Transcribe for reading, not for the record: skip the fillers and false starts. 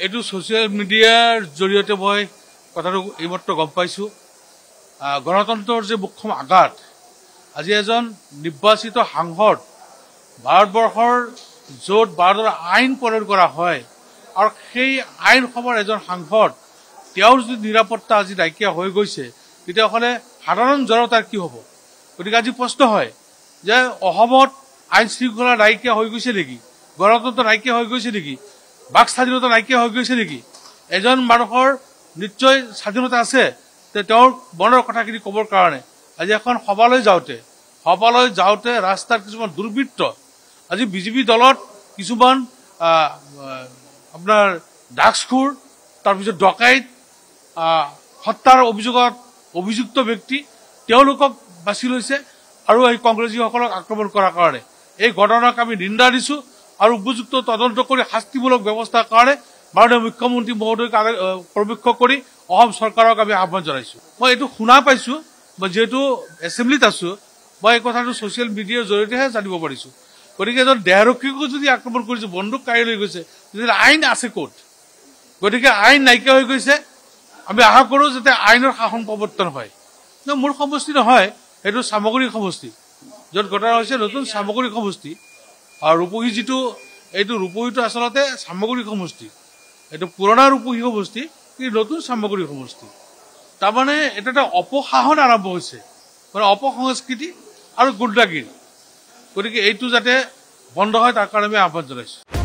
এইটো সোশ্যাল মিডিয়াৰ জৰিয়তে মই কথাটো এইমাত্ৰ গম পাইছো গণতন্ত্ৰৰ যে মুখ্য আঘাত আজি এজন নিৰ্বাচিত সাংসদ ভাৰতবৰ্ষৰ য'ত ভাৰতৰ আইন প্ৰয়োগ কৰা হয় আৰু সেই আইনসভাৰ এজন সাংসদ তেওঁৰ যদি নিৰাপত্তা আজি নাইকিয়া হৈ গৈছে তেতিয়াহ'লে সাধাৰণ জনতাৰ কি হ'ব গতিকে আজি প্ৰশ্ন হয় যে অসমত আইন শৃংখলা নাইকিয়া হৈ গৈছে নেকি গণতন্ত্ৰ নাইকিয়া হৈ গৈছে নেকি বাক স্বাধীনতা নাইকিয়া হৈ গৈছে নেকি এজন মানুহৰ নিশ্চয় স্বাধীনতা আছে তেওঁৰ মনৰ কথাখিনি ক'বৰ কাৰণে আজি এখন সভালৈ যাওঁতে ৰাস্তাৰ কিছুমান দুৰ্বৃত্ত আজি বিজেপি দলত কিছুমান আপোনাৰ ড্ৰাগছখোৰ তাৰপিছত ডকাইত হত্যাৰ অভিযুক্ত ব্যক্তি তেওঁলোকক বাছি লৈছে আৰু এই কংগ্ৰেছীসকলক আক্ৰমণ কৰাৰ কাৰণে এই ঘটনাক আমি নিন্দা দিছো আৰু উপযুক্ত তদন্ত কৰি শাস্তিমূলক ব্যৱস্থাৰ কাৰণে মাননীয় মুখ্যমন্ত্ৰী মহোদয়ক পৰামৰ্শ কৰি অসম চৰকাৰক আমি আহ্বান জনাইছো মই এইটো শুনা পাইছো মই যেহেতু এছেম্বলিত আছো মই এই কথাটো ছচিয়েল মিডিয়াৰ জৰিয়তেহে জানিব পাৰিছো গতিকে এজন দেহৰক্ষীকো যদি আক্ৰমণ কৰিছে বন্দুক কাঢ়ি লৈ গৈছে তেতিয়া আইন আছে ক'ত গতিকে আইন নাইকিয়া হৈ গৈছে আমি আশা কৰো যাতে আইনৰ শাসন প্ৰৱৰ্তন হয় মোৰ সমষ্টি নহয় এইটো সামগ্ৰিক সমষ্টি য'ত ঘটনা হৈছে নতুন সামগ্ৰিক সমষ্টি আৰু ৰূপহী যিটো এইটো ৰূপহীটো আচলতে সামগ্ৰিক সমষ্টি এইটো পুৰণা ৰূপহী সমষ্টি কিন্তু নতুন সামগ্ৰিক সমষ্টি তাৰমানে এটা অপশাসন আৰম্ভ হৈছে মানে অপসংস্কৃতি আৰু গুণ্ডাগিৰি গতিকে এইটো যাতে বন্ধ হয় তাৰ কাৰণে আমি আহ্বান জনাইছো